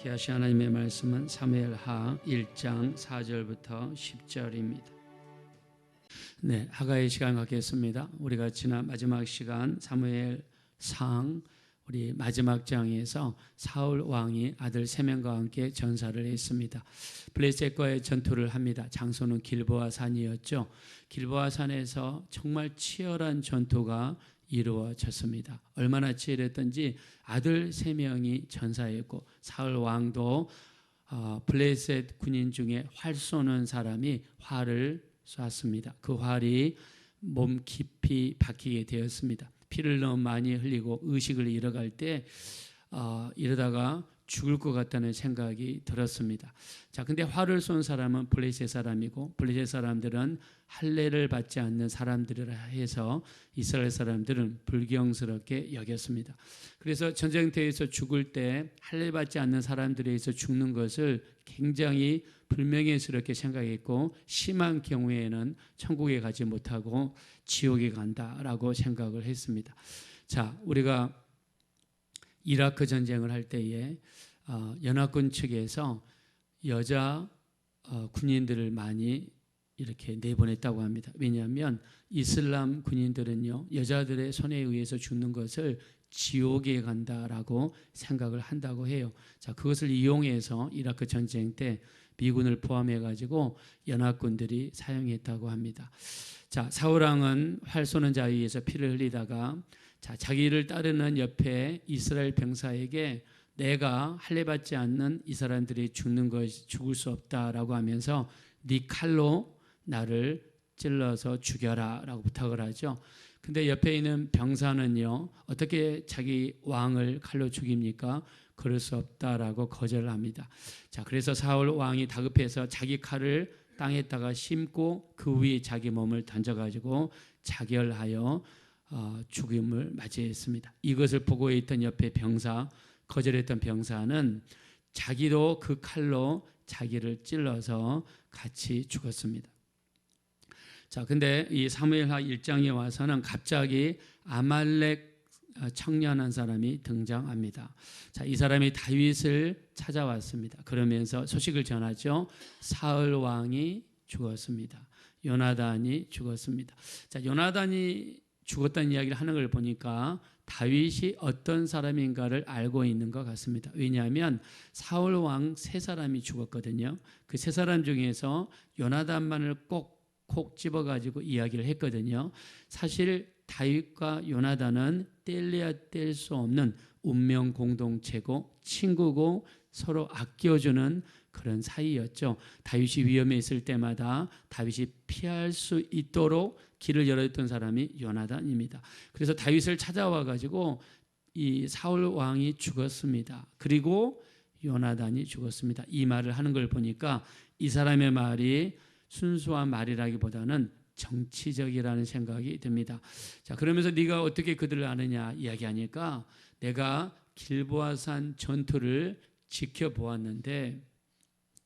귀하신 하나님의 말씀은 사무엘하 1장 4절부터 10절입니다. 네, 하가의 시간 갖겠습니다. 우리가 지난 마지막 시간 사무엘상 우리 마지막 장에서 사울 왕이 아들 3명과 함께 전사를 했습니다. 블레셋과의 전투를 합니다. 장소는 길보아 산이었죠. 길보아 산에서 정말 치열한 전투가 이루어졌습니다. 얼마나 치열했던지 아들 3명이 전사했고 사울 왕도 블레셋 군인 중에 활 쏘는 사람이 활을 쐈습니다. 그 활이 몸 깊이 박히게 되었습니다. 피를 너무 많이 흘리고 의식을 잃어갈 때 이러다가 죽을 것 같다는 생각이 들었습니다. 자, 근데 활을 쏜 사람은 블레셋 사람이고 블레셋 사람들은 할례를 받지 않는 사람들이라 해서 이스라엘 사람들은 불경스럽게 여겼습니다. 그래서 전쟁터에서 죽을 때 할례 받지 않는 사람들에 의해서 죽는 것을 굉장히 불명예스럽게 생각했고 심한 경우에는 천국에 가지 못하고 지옥에 간다라고 생각을 했습니다. 자, 우리가 이라크 전쟁을 할 때에 연합군 측에서 여자 군인들을 많이 이렇게 내보냈다고 합니다. 왜냐하면 이슬람 군인들은요 여자들의 손에 의해서 죽는 것을 지옥에 간다라고 생각을 한다고 해요. 자, 그것을 이용해서 이라크 전쟁 때 미군을 포함해 가지고 연합군들이 사용했다고 합니다. 자, 사울 왕은 활 쏘는 자에 의해서 피를 흘리다가 자기를 따르는 옆에 이스라엘 병사에게 내가 할례 받지 않는 이 사람들이 죽을 수 없다라고 하면서 네 칼로 나를 찔러서 죽여라라고 부탁을 하죠. 근데 옆에 있는 병사는요 어떻게 자기 왕을 칼로 죽입니까? 그럴 수 없다라고 거절을 합니다. 자, 그래서 사울 왕이 다급해서 자기 칼을 땅에다가 심고 그 위에 자기 몸을 던져가지고 자결하여 죽임을 맞이했습니다. 이것을 보고 있던 옆에 거절했던 병사는 자기도 그 칼로 자기를 찔러서 같이 죽었습니다. 자, 근데 이 사무엘하 1장에 와서는 갑자기 아말렉 청년 한 사람이 등장합니다. 자, 이 사람이 다윗을 찾아왔습니다. 그러면서 소식을 전하죠. 사울 왕이 죽었습니다. 요나단이 죽었습니다. 자, 요나단이 죽었다는 이야기를 하는 걸 보니까 다윗이 어떤 사람인가를 알고 있는 것 같습니다. 왜냐하면 사울 왕 3사람이 죽었거든요. 그 3사람 중에서 요나단만을 꼭 집어가지고 이야기를 했거든요. 사실 다윗과 요나단은 뗄래야 뗄 수 없는 운명 공동체고 친구고 서로 아껴주는 그런 사이였죠. 다윗이 위험에 있을 때마다 다윗이 피할 수 있도록 길을 열어줬던 사람이 요나단입니다. 그래서 다윗을 찾아와 가지고 이 사울 왕이 죽었습니다. 그리고 요나단이 죽었습니다. 이 말을 하는 걸 보니까 이 사람의 말이 순수한 말이라기보다는 정치적이라는 생각이 듭니다. 자, 그러면서 네가 어떻게 그들을 아느냐 이야기하니까 내가 길보아산 전투를 지켜보았는데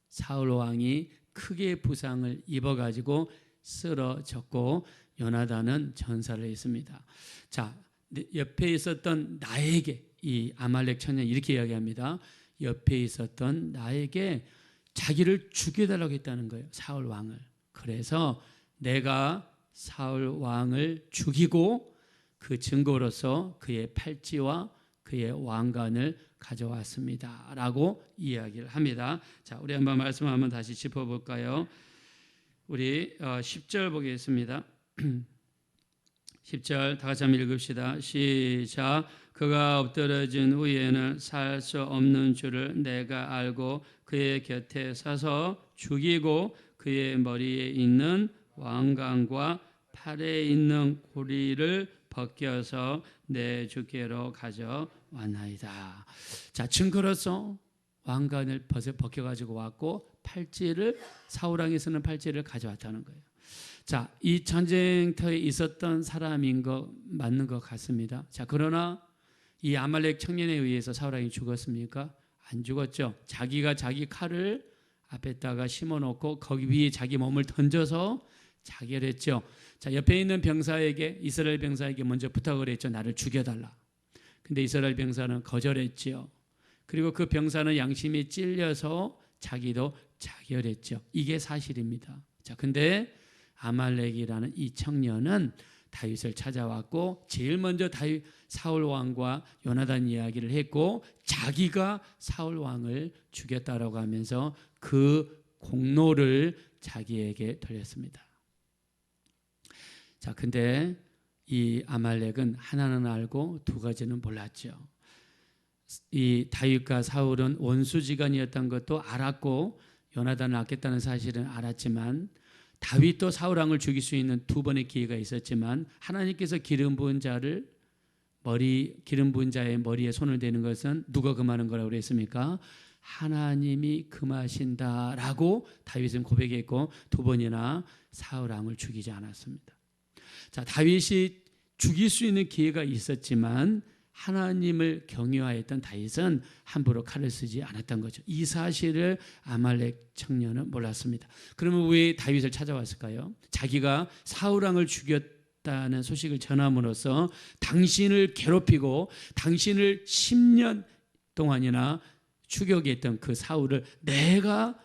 사울 왕이 크게 부상을 입어가지고 쓰러졌고 요나단은 전사를 했습니다. 자, 옆에 있었던 나에게 이 아말렉 청년이 이렇게 이야기합니다. 옆에 있었던 나에게 자기를 죽여달라고 했다는 거예요. 사울 왕을. 그래서 내가 사울 왕을 죽이고 그 증거로서 그의 팔찌와 그의 왕관을 가져왔습니다 라고 이야기를 합니다. 자, 우리 한번 말씀 한번 다시 짚어볼까요? 우리 10절 보겠습니다. 10절 다 같이 한번 읽읍시다. 시작. 그가 엎드러진 후에는 살 수 없는 줄을 내가 알고 그의 곁에 서서 죽이고 그의 머리에 있는 왕관과 팔에 있는 고리를 벗겨서 내 주께로 가져왔나이다. 자, 증거로서 왕관을 벗겨가지고 왔고 팔찌를 사울 왕이 쓰는 팔찌를 가져왔다는 거예요. 자, 이 전쟁터에 있었던 사람인 거 맞는 것 같습니다. 자, 그러나 이 아말렉 청년에 의해서 사울 왕이 죽었습니까? 안 죽었죠. 자기가 자기 칼을 앞에다가 심어놓고 거기 위에 자기 몸을 던져서 자결했죠. 자, 옆에 있는 병사에게 이스라엘 병사에게 먼저 부탁을 했죠. 나를 죽여달라. 근데 이스라엘 병사는 거절했죠. 그리고 그 병사는 양심이 찔려서 자기도 자결했죠. 이게 사실입니다. 자, 근데 아말렉이라는 이 청년은 다윗을 찾아왔고 제일 먼저 사울 왕과 요나단 이야기를 했고 자기가 사울 왕을 죽였다라고 하면서 그 공로를 자기에게 돌렸습니다. 자, 근데 이 아말렉은 하나는 알고 두 가지는 몰랐죠. 이 다윗과 사울은 원수지간이었던 것도 알았고 요나단을 아꼈다는 사실은 알았지만 다윗도 사울 왕을 죽일 수 있는 두 번의 기회가 있었지만 하나님께서 기름 부은 자의 머리에 손을 대는 것은 누가 금하는 거라고 그랬습니까? 하나님이 금하신다라고 다윗은 고백했고 두 번이나 사울 왕을 죽이지 않았습니다. 자, 다윗이 죽일 수 있는 기회가 있었지만 하나님을 경외하였던 다윗은 함부로 칼을 쓰지 않았던 거죠. 이 사실을 아말렉 청년은 몰랐습니다. 그러면 왜 다윗을 찾아왔을까요? 자기가 사울 왕을 죽였다는 소식을 전함으로써 당신을 괴롭히고 당신을 10년 동안이나 추격했던 그 사울을 내가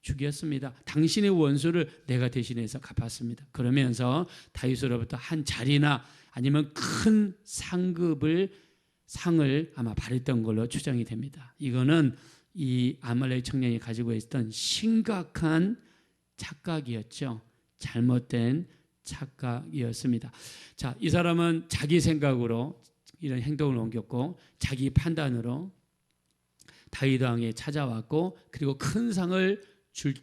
죽였습니다. 당신의 원수를 내가 대신해서 갚았습니다. 그러면서 다윗으로부터 한 자리나 아니면 큰 상을 아마 바랬던 걸로 추정이 됩니다. 이거는 이 아말렉 청년이 가지고 있었던 심각한 착각이었죠. 잘못된 착각이었습니다. 자, 이 사람은 자기 생각으로 이런 행동을 옮겼고 자기 판단으로 다윗 왕에 찾아왔고 그리고 큰 상을 줄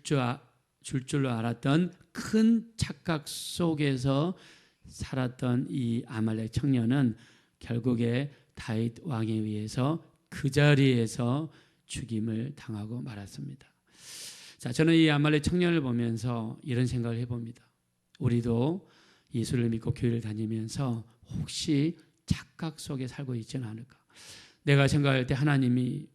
줄로 알았던 큰 착각 속에서 살았던 이 아말렉 청년은 결국에 다윗 왕에 의해서 그 자리에서 죽임을 당하고 말았습니다. 자, 저는 이 아말렉 청년을 보면서 이런 생각을 해봅니다. 우리도 예수를 믿고 교회를 다니면서 혹시 착각 속에 살고 있지는 않을까? 내가 생각할 때 하나님이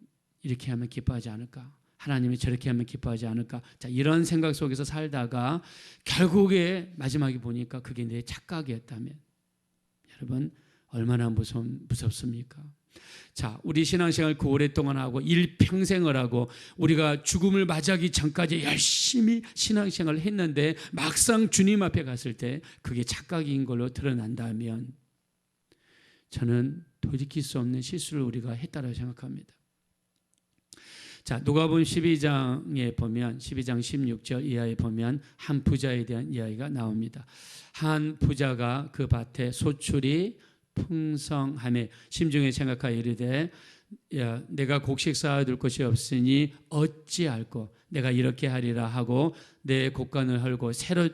이렇게 하면 기뻐하지 않을까? 하나님이 저렇게 하면 기뻐하지 않을까? 자, 이런 생각 속에서 살다가 결국에 마지막에 보니까 그게 내 착각이었다면 여러분 얼마나 무섭습니까? 자, 우리 신앙생활 그 오랫동안 하고 일평생을 하고 우리가 죽음을 맞이하기 전까지 열심히 신앙생활을 했는데 막상 주님 앞에 갔을 때 그게 착각인 걸로 드러난다면 저는 돌이킬 수 없는 실수를 우리가 했다고 생각합니다. 자, 누가복음 12장에 보면 12장 16절 이하에 보면 한 부자에 대한 이야기가 나옵니다. 한 부자가 그 밭에 소출이 풍성하며 심중에 생각하여 이르되 내가 곡식 쌓아둘 것이 없으니 어찌할꼬 내가 이렇게 하리라 하고 내 곡간을 헐고 새로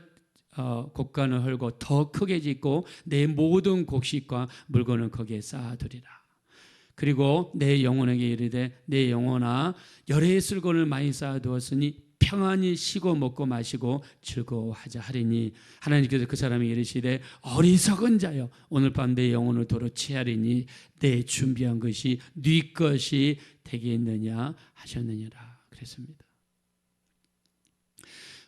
곡간을 헐고 더 크게 짓고 내 모든 곡식과 물건을 거기에 쌓아두리라. 그리고 내 영혼에게 이르되 내 영혼아 열의 술건을 많이 쌓아두었으니 평안히 쉬고 먹고 마시고 즐거워하자 하리니 하나님께서 그 사람이 이르시되 어리석은 자여 오늘 밤 내 영혼을 도로 취하리니 내 준비한 것이 네 것이 되겠느냐 하셨느니라 그랬습니다.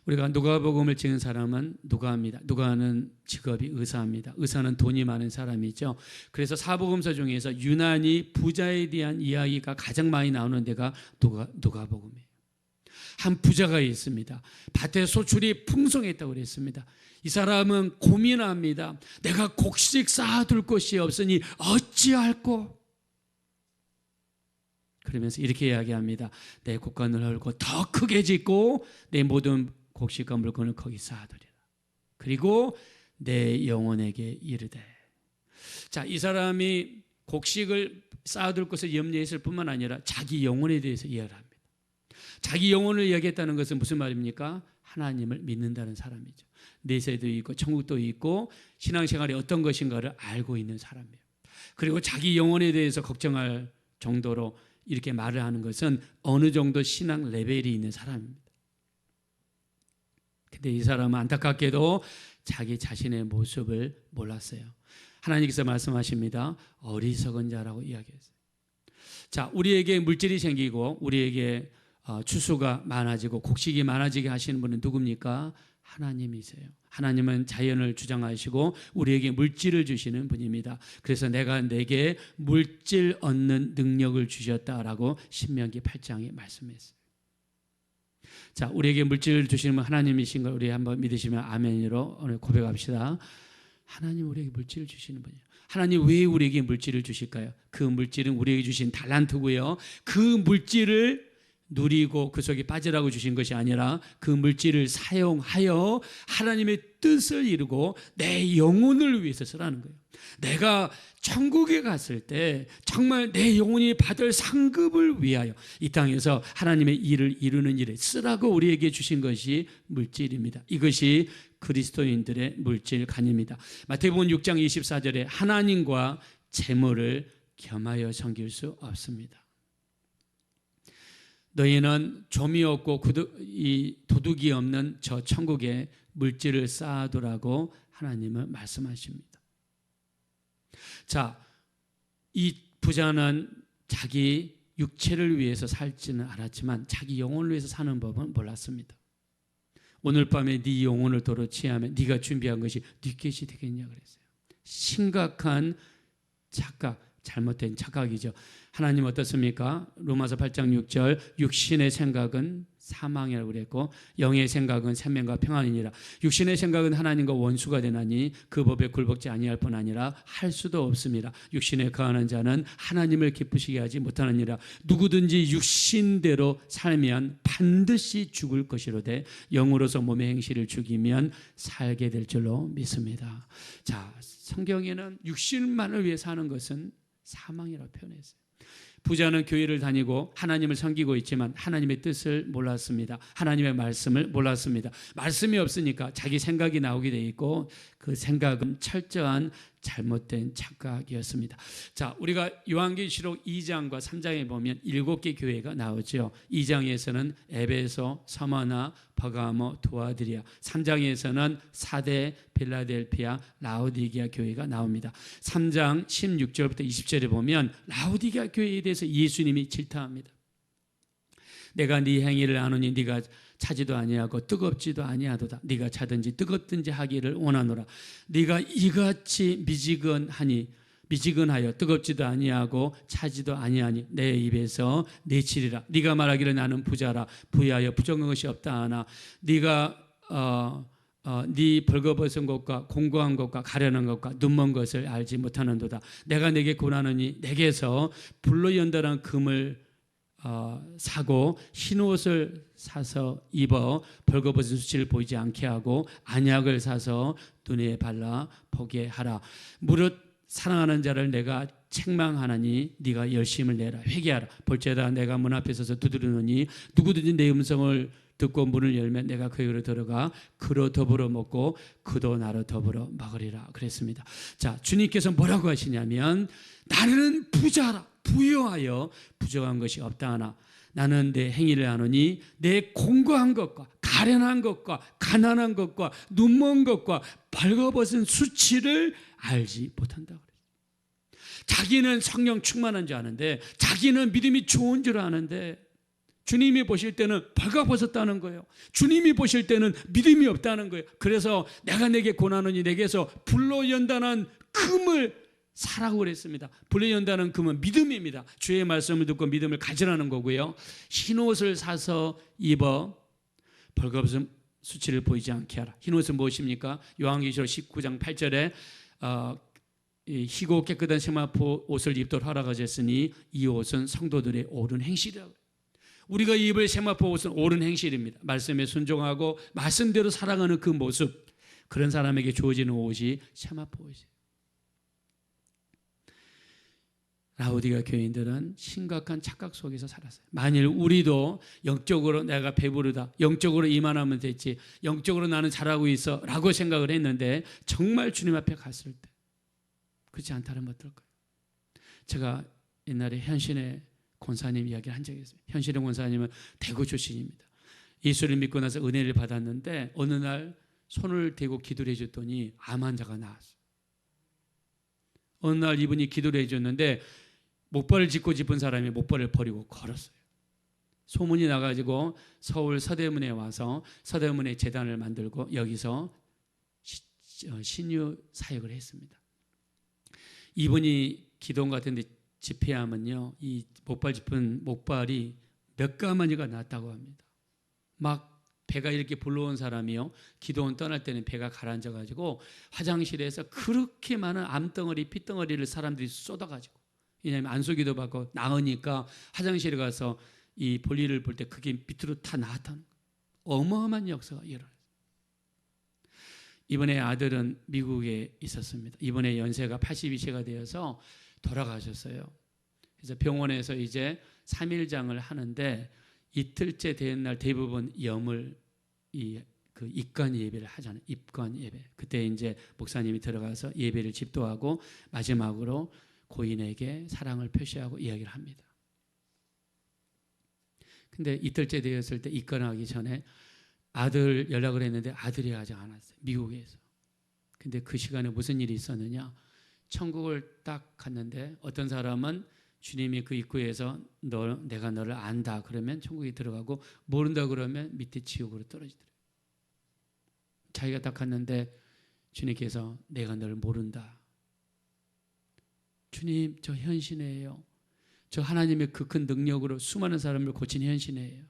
우리가 누가복음을 찍은 사람은 누가입니다. 누가는 직업이 의사입니다. 의사는 돈이 많은 사람이죠. 그래서 사복음서 중에서 유난히 부자에 대한 이야기가 가장 많이 나오는 데가 누가복음이에요. 한 부자가 있습니다. 밭에 소출이 풍성했다고 그랬습니다. 이 사람은 고민합니다. 내가 곡식 쌓아둘 곳이 없으니 어찌할꼬? 그러면서 이렇게 이야기합니다. 내 곡간을 헐고 더 크게 짓고 내 모든 곡식과 물건을 거기 쌓아두리라. 그리고 내 영혼에게 이르되. 자, 이 사람이 곡식을 쌓아둘 것을 염려했을 뿐만 아니라 자기 영혼에 대해서 이야기를 합니다. 자기 영혼을 이야기했다는 것은 무슨 말입니까? 하나님을 믿는다는 사람이죠. 내세도 있고 천국도 있고 신앙생활이 어떤 것인가를 알고 있는 사람이에요. 그리고 자기 영혼에 대해서 걱정할 정도로 이렇게 말을 하는 것은 어느 정도 신앙 레벨이 있는 사람입니다. 근데 이 사람은 안타깝게도 자기 자신의 모습을 몰랐어요. 하나님께서 말씀하십니다. 어리석은 자라고 이야기했어요. 자, 우리에게 물질이 생기고 우리에게 추수가 많아지고 곡식이 많아지게 하시는 분은 누굽니까? 하나님이세요. 하나님은 자연을 주장하시고 우리에게 물질을 주시는 분입니다. 그래서 내가 내게 물질 얻는 능력을 주셨다라고 신명기 8장에 말씀했어요. 자, 우리에게 물질을 주시는 분 하나님이신 걸 우리 한번 믿으시면 아멘으로 오늘 고백합시다. 하나님 우리에게 물질을 주시는 분이에요. 하나님 왜 우리에게 물질을 주실까요? 그 물질은 우리에게 주신 달란트고요. 그 물질을 누리고 그 속에 빠지라고 주신 것이 아니라 그 물질을 사용하여 하나님의 뜻을 이루고 내 영혼을 위해서 쓰라는 거예요. 내가 천국에 갔을 때 정말 내 영혼이 받을 상급을 위하여 이 땅에서 하나님의 일을 이루는 일에 쓰라고 우리에게 주신 것이 물질입니다. 이것이 그리스도인들의 물질관입니다. 마태복음 6장 24절에 하나님과 재물을 겸하여 섬길 수 없습니다. 너희는 좀이 없고 이 도둑이 없는 저 천국에 물질을 쌓아두라고 하나님은 말씀하십니다. 자, 이 부자는 자기 육체를 위해서 살지는 않았지만 자기 영혼을 위해서 사는 법은 몰랐습니다. 오늘 밤에 네 영혼을 도로 취하면 네가 준비한 것이 네 것이 되겠냐 그랬어요. 심각한 착각, 잘못된 착각이죠. 하나님 어떻습니까? 로마서 8장 6절 육신의 생각은 사망이라고 그랬고 영의 생각은 생명과 평안이니라. 육신의 생각은 하나님과 원수가 되나니 그 법에 굴복지 아니할 뿐 아니라 할 수도 없습니다. 육신에 거하는 자는 하나님을 기쁘시게 하지 못하느니라. 누구든지 육신대로 살면 반드시 죽을 것이로되 영으로서 몸의 행실을 죽이면 살게 될 줄로 믿습니다. 자, 성경에는 육신만을 위해 사는 것은 사망이라고 표현했어요. 부자는 교회를 다니고 하나님을 섬기고 있지만 하나님의 뜻을 몰랐습니다. 하나님의 말씀을 몰랐습니다. 말씀이 없으니까 자기 생각이 나오게 돼 있고 그 생각은 철저한 잘못된 착각이었습니다. 자, 우리가 요한계시록 2장과 3장에 보면 7개 교회가 나오죠. 2장에서는 에베소, 서머나, 버가모, 두아드리아, 3장에서는 사대, 빌라델피아, 라오디게아 교회가 나옵니다. 3장 16절부터 20절에 보면 라오디게아 교회에 대해서 예수님이 질타합니다. 내가 네 행위를 아노니 네가 차지도 아니하고 뜨겁지도 아니하도다. 네가 차든지 뜨겁든지 하기를 원하노라. 네가 이같이 미지근하여 뜨겁지도 아니하고 차지도 아니하니 내 입에서 내치리라. 네가 말하기를 나는 부자라. 부유하여 부정한 것이 없다 하나 네가 네 벌거벗은 것과 공고한 것과 가련한 것과 눈먼 것을 알지 못하는도다. 내가 내게 권하노니 내게서 불로 연달한 금을 사고 흰 옷을 사서 입어 벌거벗은 수치를 보이지 않게 하고 안약을 사서 눈에 발라 보게 하라. 무릇 사랑하는 자를 내가 책망하나니 네가 열심을 내라. 회개하라. 볼지어다 내가 문 앞에 서서 두드리노니 누구든지 내 음성을 듣고 문을 열면 내가 그에게로 들어가 그로 더불어 먹고 그도 나로 더불어 먹으리라 그랬습니다. 자, 주님께서 뭐라고 하시냐면 나는 부자라. 부유하여 부족한 것이 없다 하나 나는 내 행위를 아노니 내 공고한 것과 가련한 것과 가난한 것과 눈먼 것과 벌거벗은 수치를 알지 못한다 그랬어요. 자기는 성령 충만한 줄 아는데 자기는 믿음이 좋은 줄 아는데 주님이 보실 때는 벌거벗었다는 거예요. 주님이 보실 때는 믿음이 없다는 거예요. 그래서 내가 내게 권하노니 내게서 불로 연단한 금을 사라고 그랬습니다. 불로 연단한 금은 믿음입니다. 주의 말씀을 듣고 믿음을 가지라는 거고요. 흰 옷을 사서 입어 벌거벗은 수치를 보이지 않게 하라. 흰 옷은 무엇입니까? 요한계시록 19장 8절에 희고 깨끗한 세마포 옷을 입도록 허락하셨으니 이 옷은 성도들의 옳은 행실이라고. 우리가 입을 세마포 옷은 옳은 행실입니다. 말씀에 순종하고 말씀대로 살아가는 그 모습, 그런 사람에게 주어지는 옷이 세마포 옷이에요. 라오디게아 교인들은 심각한 착각 속에서 살았어요. 만일 우리도 영적으로 내가 배부르다, 영적으로 이만하면 됐지, 영적으로 나는 잘하고 있어 라고 생각을 했는데 정말 주님 앞에 갔을 때 그렇지 않다면 어떨까요? 제가 옛날에 현신의 권사님 이야기를 한 적이 있습니다. 현신의 권사님은 대구 출신입니다. 예수를 믿고 나서 은혜를 받았는데 어느 날 손을 대고 기도를 해줬더니 암 환자가 나왔어요. 어느 날 이분이 기도를 해줬는데 목발을 짚고 짚은 사람이 목발을 버리고 걸었어요. 소문이 나가지고 서울 서대문에 와서 서대문에 재단을 만들고 여기서 신유 사역을 했습니다. 이분이 기도원 같은 데 집회하면요, 이 목발 짚은 목발이 몇 가마니가 났다고 합니다. 막 배가 이렇게 불러온 사람이요, 기도원 떠날 때는 배가 가라앉아가지고 화장실에서 그렇게 많은 암덩어리 피덩어리를 사람들이 쏟아가지고, 왜냐하면 안수기도 받고 나으니까 화장실에 가서 이 볼일을 볼 때 그게 밑으로 다 나왔다는 어마어마한 역사가 일어났어요. 이번에 아들은 미국에 있었습니다. 이번에 연세가 82세가 되어서 돌아가셨어요. 그래서 병원에서 이제 3일장을 하는데 이틀째 되는 날 대부분 염을 그 입관 예배를 하잖아요. 입관 예배. 그때 이제 목사님이 들어가서 예배를 집도하고 마지막으로 고인에게 사랑을 표시하고 이야기를 합니다. 근데 이틀째 되었을 때 입관하기 전에 아들 연락을 했는데 아들이 아직 안 왔어요. 미국에서. 근데 그 시간에 무슨 일이 있었느냐? 천국을 딱 갔는데 어떤 사람은 주님이 그 입구에서 내가 너를 안다 그러면 천국에 들어가고, 모른다 그러면 밑에 지옥으로 떨어지더래요. 자기가 딱 갔는데 주님께서 내가 너를 모른다. 주님, 저 현신이에요. 저 하나님의 그 큰 능력으로 수많은 사람을 고친 현신이에요.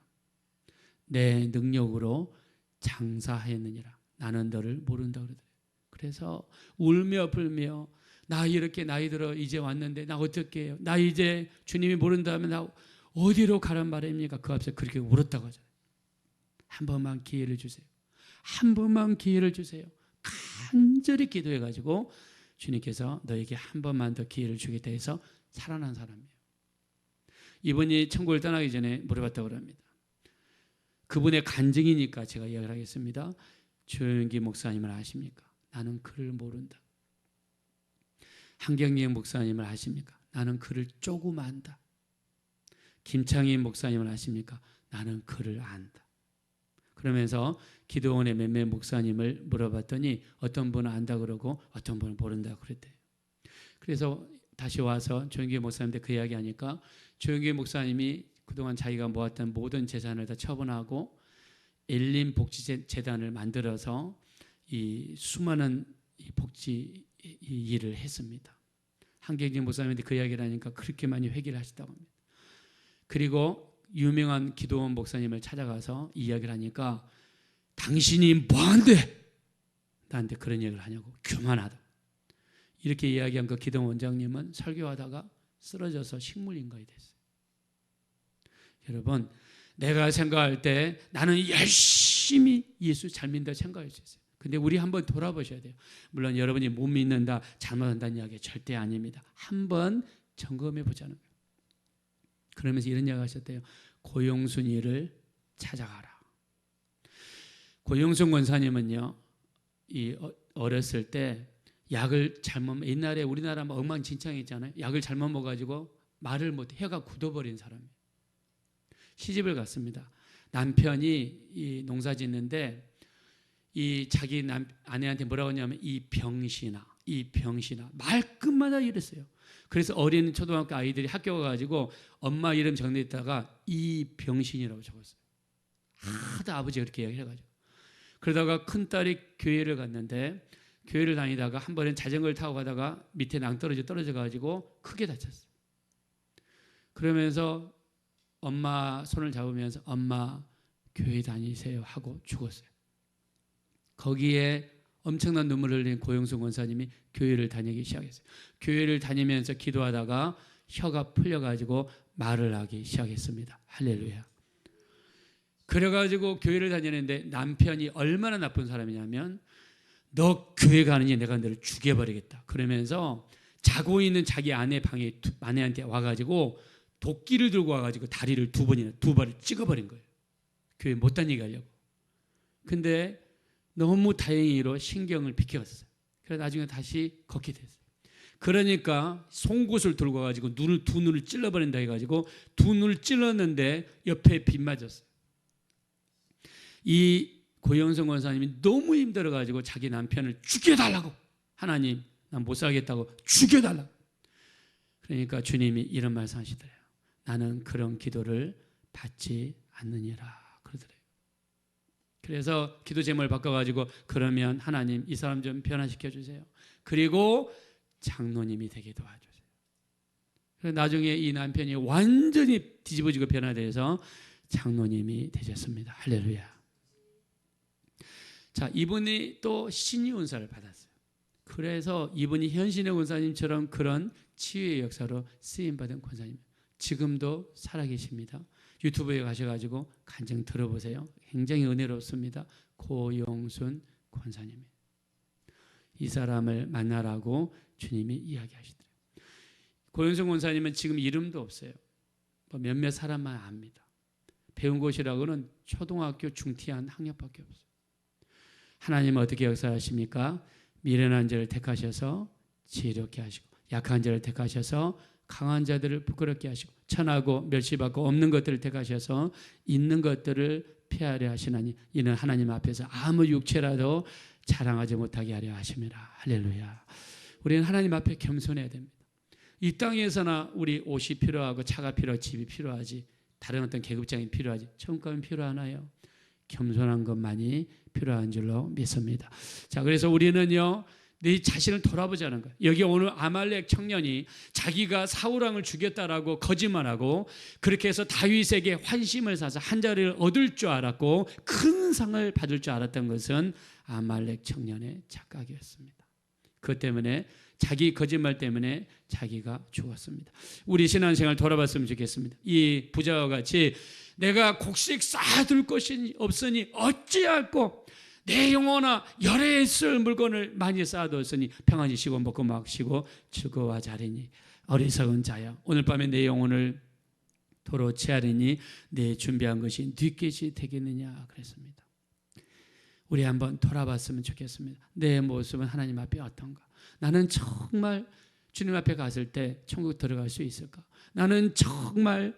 내 능력으로 장사하였느니라. 나는 너를 모른다 그러더래요. 그래서 울며 불며 나 이렇게 나이 들어 이제 왔는데 나 어떻게 해요? 나 이제 주님이 모른다 하면 나 어디로 가란 말입니까? 그 앞에서 그렇게 울었다고 하잖아요. 한 번만 기회를 주세요. 한 번만 기회를 주세요. 간절히 기도해가지고 주님께서 너에게 한 번만 더 기회를 주겠다 해서 살아난 사람이에요. 이분이 천국을 떠나기 전에 물어봤다고 합니다. 그분의 간증이니까 제가 이야기를 하겠습니다. 조영기 목사님을 아십니까? 나는 그를 모른다. 한경영 목사님을 아십니까? 나는 그를 조금 안다. 김창인 목사님을 아십니까? 나는 그를 안다. 그러면서 기도원의 몇몇 목사님을 물어봤더니 어떤 분은 안다 그러고 어떤 분은 모른다 그랬대요. 그래서 다시 와서 조영기 목사님한테 그 이야기 하니까 조영기 목사님이 그동안 자기가 모았던 모든 재산을 다 처분하고 엘림 복지재단을 만들어서 이 수많은 복지 일을 했습니다. 한경진 목사님한테 그 이야기를 하니까 그렇게 많이 회개를 하셨다고 합니다. 그리고 유명한 기도원 목사님을 찾아가서 이야기를 하니까 당신이 뭐한데 나한테 그런 얘기를 하냐고, 교만하다. 이렇게 이야기한 그 기도원 원장님은 설교하다가 쓰러져서 식물인간이 됐어요. 여러분, 내가 생각할 때 나는 열심히 예수 잘 믿는다 생각할 수 있어요. 근데 우리 한번 돌아보셔야 돼요. 물론 여러분이 못 믿는다, 잘못한다는 이야기 절대 아닙니다. 한번 점검해 보자는 거예요. 그러면서 이런 이야기 하셨대요. 고용순이를 찾아가라. 고용순 권사님은요, 어렸을 때 약을 잘못, 옛날에 우리나라 뭐 엉망진창했잖아요. 약을 잘못 먹어가지고 말을 못해 혀가 굳어버린 사람이에요. 시집을 갔습니다. 남편이 이 농사 짓는데 이 자기 아내한테 뭐라고 하냐면 이 병신아 말끝마다 이랬어요. 그래서 어린 초등학교 아이들이 학교 가가지고 엄마 이름 적는데다가 이 병신이라고 적었어요. 하도 아버지가 그렇게 이야기해가지고. 그러다가 큰딸이 교회를 갔는데 교회를 다니다가 한 번은 자전거를 타고 가다가 밑에 떨어져가지고 크게 다쳤어요. 그러면서 엄마 손을 잡으면서 엄마 교회 다니세요 하고 죽었어요. 거기에 엄청난 눈물을 흘린 고용순 권사님이 교회를 다니기 시작했어요. 교회를 다니면서 기도하다가 혀가 풀려가지고 말을 하기 시작했습니다. 할렐루야. 그래가지고 교회를 다니는데 남편이 얼마나 나쁜 사람이냐면 너 교회 가느니 내가 너를 죽여버리겠다. 그러면서 자고 있는 자기 아내 방에 아내한테 와가지고 도끼를 들고 와가지고 다리를 두 발을 찍어버린 거예요. 교회 못 다니게 하려고. 근데 너무 다행히로 신경을 비켜갔어요. 그래서 나중에 다시 걷게 됐어요. 그러니까 송곳을 들고 와가지고 두 눈을 찔러버린다 해가지고 두 눈을 찔렀는데 옆에 빗 맞았어요. 이 고영성 권사님이 너무 힘들어가지고 자기 남편을 죽여달라고, 하나님 난 못 살겠다고 죽여달라고. 그러니까 주님이 이런 말씀 하시더래요. 나는 그런 기도를 받지 않느니라 그러더래요. 그래서 기도 제목을 바꿔가지고 그러면 하나님 이 사람 좀 변화시켜 주세요. 그리고 장로님이 되게 도와주세요. 나중에 이 남편이 완전히 뒤집어지고 변화돼서 장로님이 되셨습니다. 할렐루야. 자, 이분이 또 신유 은사를 받았어요. 그래서 이분이 현신의 권사님처럼 그런 치유의 역사로 쓰임받은 권사님, 지금도 살아계십니다. 유튜브에 가셔가지고 간증 들어보세요. 굉장히 은혜롭습니다. 고용순 권사님, 이 사람을 만나라고 주님이 이야기하시더래요. 고용순 권사님은 지금 이름도 없어요. 몇몇 사람만 압니다. 배운 곳이라고는 초등학교 중퇴한 학력밖에 없어요. 하나님은 어떻게 역사하십니까? 미련한 자를 택하셔서 지혜롭게 하시고, 약한 자를 택하셔서 강한 자들을 부끄럽게 하시고, 천하고 멸시받고 없는 것들을 택하셔서 있는 것들을 폐하려 하시나니 이는 하나님 앞에서 아무 육체라도 자랑하지 못하게 하려 하심이라. 할렐루야. 우리는 하나님 앞에 겸손해야 됩니다. 이 땅에서나 우리 옷이 필요하고 차가 필요하고 집이 필요하지, 다른 어떤 계급장이 필요하지, 천국 가면 필요하나요? 겸손한 것만이 필요한 줄로 믿습니다. 자, 그래서 우리는요, 내 자신을 돌아보자는 거예요. 여기 오늘 아말렉 청년이 자기가 사울왕을 죽였다라고 거짓말하고 그렇게 해서 다윗에게 환심을 사서 한 자리를 얻을 줄 알았고 큰 상을 받을 줄 알았던 것은 아말렉 청년의 착각이었습니다. 그것 때문에, 자기 거짓말 때문에 자기가 죽었습니다. 우리 신앙생활 돌아봤으면 좋겠습니다. 이 부자와 같이 내가 곡식 쌓아둘 것이 없으니 어찌할꼬, 내 영혼아 열에 있을 물건을 많이 쌓아두었으니 평안히 쉬고 먹고 마시고 즐거워하자리니 어리석은 자야, 오늘 밤에 내 영혼을 도로 채하리니 내 준비한 것이 뒷것이 되겠느냐 그랬습니다. 우리 한번 돌아봤으면 좋겠습니다. 내 모습은 하나님 앞에 어떤가? 나는 정말 주님 앞에 갔을 때 천국 들어갈 수 있을까? 나는 정말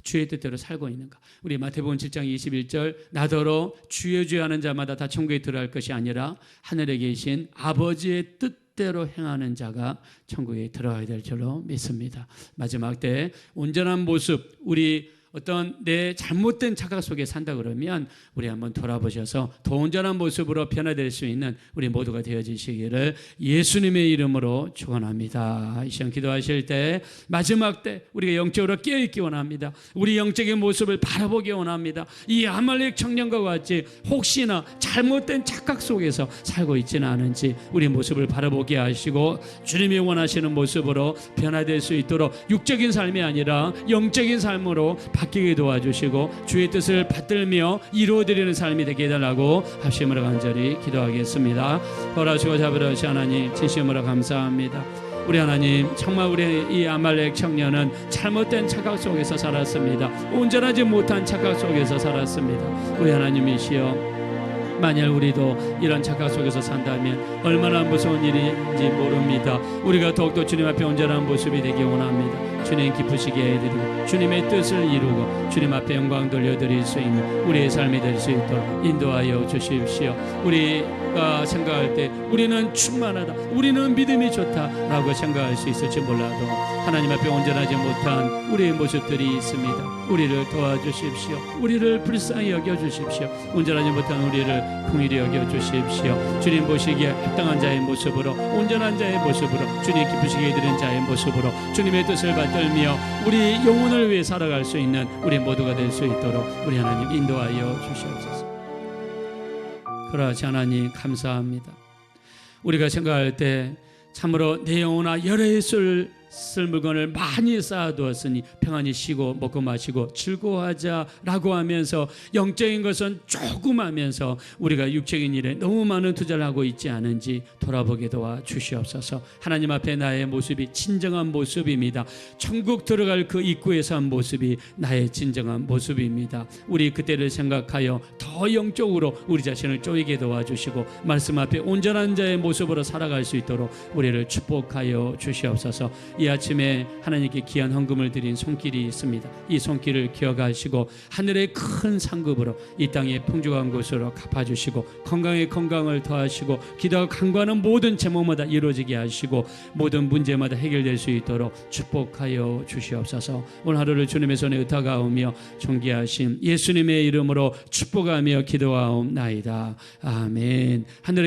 주의 뜻대로 살고 있는가? 우리 마태복음 7장 21절, 나더러 주여 주여 하는 자마다 다 천국에 들어갈 것이 아니라 하늘에 계신 아버지의 뜻대로 행하는 자가 천국에 들어가야 될 줄로 믿습니다. 마지막 때 온전한 모습, 우리 어떤 내 잘못된 착각 속에 산다 그러면 우리 한번 돌아보셔서 더 온전한 모습으로 변화될 수 있는 우리 모두가 되어지시기를 예수님의 이름으로 축원합니다. 이 시간 기도하실 때, 마지막 때 우리가 영적으로 깨어있기 원합니다. 우리 영적인 모습을 바라보기 원합니다. 이 아말렉 청년과 같이 혹시나 잘못된 착각 속에서 살고 있지는 않은지 우리 모습을 바라보게 하시고 주님이 원하시는 모습으로 변화될 수 있도록 육적인 삶이 아니라 영적인 삶으로 바뀌게 도와주시고 주의 뜻을 받들며 이루어드리는 삶이 되게 해달라고 합심으로 간절히 기도하겠습니다. 허락하시고 자비로우신 하나님, 진심으로 감사합니다. 우리 하나님, 정말 우리 이 아말렉 청년은 잘못된 착각 속에서 살았습니다. 온전하지 못한 착각 속에서 살았습니다. 우리 하나님이시여, 만약 우리도 이런 착각 속에서 산다면 얼마나 무서운 일인지 모릅니다. 우리가 더욱더 주님 앞에 온전한 모습이 되기 원합니다. 주님 기쁘시게 해드리고 주님의 뜻을 이루고 주님 앞에 영광 돌려드릴 수 있는 우리의 삶이 될 수 있도록 인도하여 주십시오. 우리가 생각할 때 우리는 충만하다, 우리는 믿음이 좋다라고 생각할 수 있을지 몰라도 하나님 앞에 온전하지 못한 우리의 모습들이 있습니다. 우리를 도와주십시오. 우리를 불쌍히 여겨주십시오. 온전하지 못한 우리를 긍휼히 여겨주십시오. 주님 보시기에 합당한 자의 모습으로, 온전한 자의 모습으로, 주님 기쁘시게 해드리는 자의 모습으로 주님의 뜻을 받들며 우리 영혼을 위해 살아갈 수 있는 우리 모두가 될 수 있도록 우리 하나님 인도하여 주시옵소서. 그러하시 하나님 감사합니다. 우리가 생각할 때 참으로 내 영혼아 열에 쓸 물건을 많이 쌓아두었으니 평안히 쉬고 먹고 마시고 즐거워하자라고 하면서 영적인 것은 조금 하면서 우리가 육적인 일에 너무 많은 투자를 하고 있지 않은지 돌아보게 도와 주시옵소서. 하나님 앞에 나의 모습이 진정한 모습입니다. 천국 들어갈 그 입구에서 한 모습이 나의 진정한 모습입니다. 우리 그때를 생각하여 더 영적으로 우리 자신을 쪼이게 도와주시고 말씀 앞에 온전한 자의 모습으로 살아갈 수 있도록 우리를 축복하여 주시옵소서. 이 이 아침에 하나님께 귀한 헌금을 드린 손길이 있습니다. 이 손길을 기억하시고 하늘의 큰 상급으로 이 땅의 풍족한 곳으로 갚아주시고 건강에 건강을 더하시고 기도가 간구하는 모든 제목마다 이루어지게 하시고 모든 문제마다 해결될 수 있도록 축복하여 주시옵소서. 오늘 하루를 주님의 손에 의탁하오며 존귀하신 예수님의 이름으로 축복하며 기도하옵나이다. 아멘. 하늘의